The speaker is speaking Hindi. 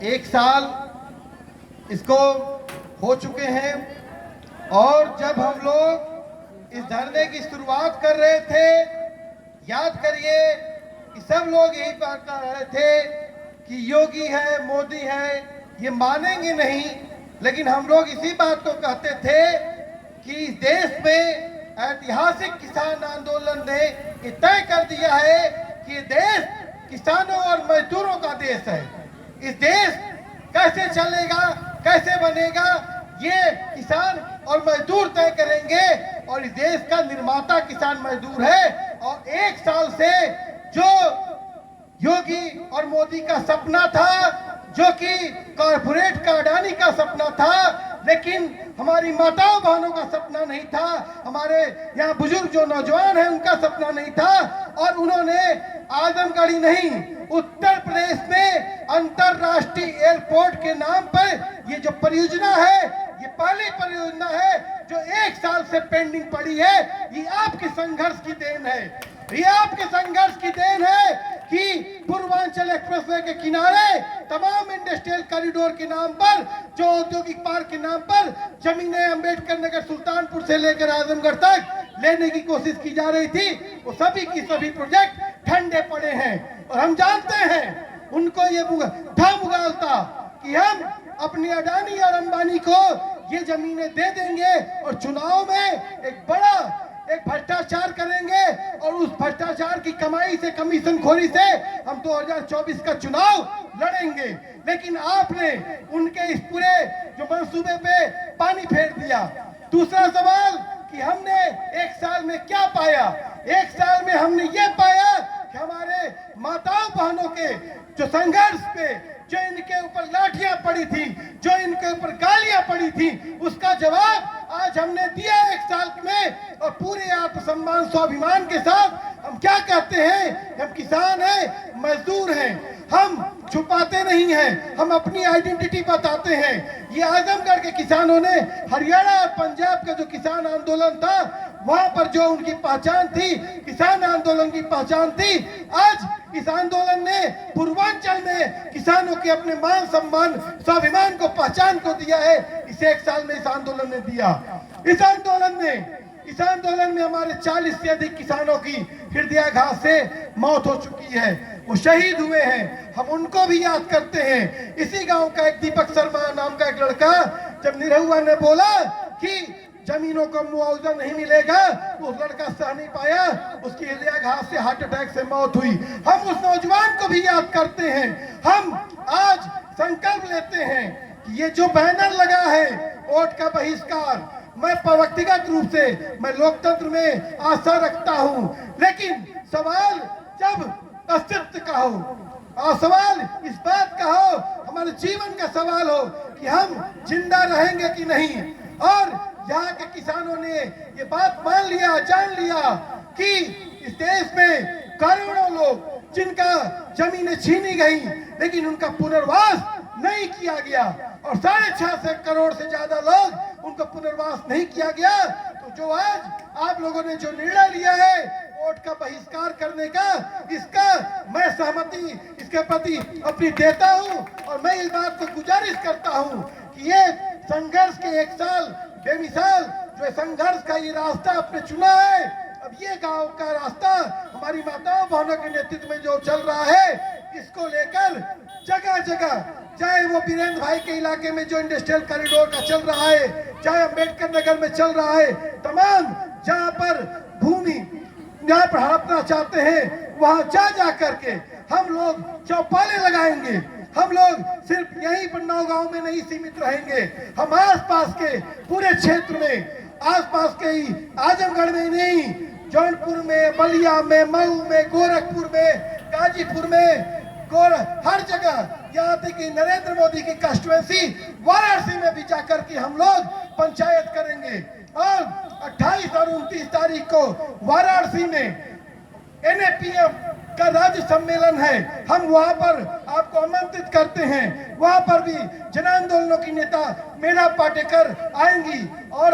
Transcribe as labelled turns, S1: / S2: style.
S1: एक साल इसको हो चुके हैं और जब हम लोग इस धरने की शुरुआत कर रहे थे, याद करिए कि सब लोग यही बात कर रहे थे कि योगी है, मोदी है, ये मानेंगे नहीं। लेकिन हम लोग इसी बात को कहते थे कि इस देश में ऐतिहासिक किसान आंदोलन ने ये तय कर दिया है कि ये देश किसानों और मजदूरों का देश है। इस देश कैसे चलेगा, कैसे बनेगा, ये किसान और मजदूर तय करेंगे और इस देश का निर्माता किसान मजदूर है। और एक साल से जो योगी और मोदी का सपना था, जो कि कॉर्पोरेट का, अडानी का सपना था, लेकिन हमारी माताओं बहनों का सपना नहीं था, हमारे यहाँ बुजुर्ग जो नौजवान हैं उनका सपना नहीं था। और उन्होंने आजमगढ़ ही नहीं, उत्तर प्रदेश में अंतरराष्ट्रीय एयरपोर्ट के नाम पर ये जो परियोजना है, ये पहली परियोजना है जो एक साल से पेंडिंग पड़ी है। ये आपके संघर्ष की देन है, ये आपके संघर्ष की देन है कि पूर्वांचल एक्सप्रेसवे के किनारे तमाम इंडस्ट्रियल कॉरिडोर के नाम पर, जो औद्योगिक पार्क के नाम पर जमीनें अंबेडकर नगर, सुल्तानपुर से लेकर आजमगढ़ तक लेने की कोशिश की जा रही थी, वो सभी की सभी प्रोजेक्ट ठंडे पड़े हैं। और हम जानते हैं उनको ये धम उगालता कि हम अपनी अडानी और अंबानी को ये जमीनें दे देंगे और चुनाव में एक भ्रष्टाचार करेंगे और उस भ्रष्टाचार की कमाई से, कमीशन खोरी से हम 2024 का चुनाव लड़ेंगे। लेकिन आपने उनके इस पूरे जो मंसूबे पे पानी फेर दिया। दूसरा सवाल कि हमने एक साल में क्या पाया? एक साल में हमने ये पाया कि हमारे माताओं बहनों के जो संघर्ष पे, जो इनके ऊपर लाठियां पड़ी थी, जो इनके ऊपर गालियां पड़ी थी, उसका जवाब आज हमने दिया एक साल में। और पूरे आत्मसम्मान, स्वाभिमान के साथ हम क्या कहते हैं? हम किसान हैं, मजदूर हैं, हम छुपाते नहीं हैं, हम अपनी आइडेंटिटी बताते हैं। ये आजमगढ़ के किसानों ने हरियाणा और पंजाब का जो किसान आंदोलन था, वहां पर जो उनकी पहचान थी, किसान आंदोलन की पहचान थी, आज इस आंदोलन ने पूर्वांचल में किसानों के अपने मान, सम्मान, स्वाभिमान को, पहचान को दिया है। इस एक साल में इस आंदोलन ने दिया। इस आंदोलन में हमारे 40 से अधिक किसानों की हृदयाघात से मौत हो चुकी है, वो शहीद हुए हैं। हम उनको भी याद करते हैं। इसी गांव का एक दीपक शर्मा नाम का एक लड़का, जब निरहुआ ने बोला कि जमीनों को मुआवजा नहीं मिलेगा, तो उस लड़का सह नहीं पाया, उसकी हृदयाघात से, हार्ट अटैक से मौत हुई। हम उस नौजवान को भी याद करते हैं। हम आज संकल्प लेते हैं कि ये जो बैनर लगा है वोट का बहिष्कार, मैं व्यक्तिगत रूप से मैं लोकतंत्र में आस्था रखता हूं, लेकिन सवाल जब अस्तित्व का हो और सवाल इस बात का हो, हमारे जीवन का सवाल हो कि हम जिंदा रहेंगे कि नहीं। और यहाँ के किसानों ने ये बात मान लिया, जान लिया कि इस देश में करोड़ों लोग जिनका जमीनें छीनी गई, लेकिन उनका पुनर्वास नहीं किया गया और 6.5 करोड़ से ज्यादा लोग उनका पुनर्वास नहीं किया गया। तो जो आज आप लोगों ने जो निर्णय लिया है वोट का बहिष्कार करने का, इसका मैं सहमति इसके प्रति अपनी देता हूं। और मैं इस बात को गुजारिश करता हूं कि ये संघर्ष के एक साल बेमिसाल जो संघर्ष का ये रास्ता आपने चुना है, अब ये गांव का रास्ता हमारी माताओं बहनों के नेतृत्व में जो चल रहा है, इसको लेकर जगह जगह, चाहे वो वीरेंद्र भाई के इलाके में जो इंडस्ट्रियल कॉरिडोर का चल रहा है, चाहे अम्बेडकर नगर में चल रहा है, तमाम जहां पर भूमि जहां पर हड़पना चाहते हैं, वहां जा करके हम लोग चौपाले लगाएंगे। हम लोग सिर्फ यहीं पर नौगांव में नहीं सीमित रहेंगे, हम आसपास के पूरे क्षेत्र में, आसपास के ही आजमगढ़ में नहीं, जौनपुर में, बलिया में, मऊ में, गोरखपुर में, गाजीपुर में, हर जगह, यहाँ तक कि नरेंद्र मोदी की कंस्टिट्यूएंसी वाराणसी में भी जाकर के हम लोग पंचायत करेंगे। और 28 और 29 तारीख को वाराणसी में NAPM का राज्य सम्मेलन है, हम वहां पर आपको आमंत्रित करते हैं। वहां पर भी जन आंदोलनों की नेता मेधा पाटेकर आएंगी और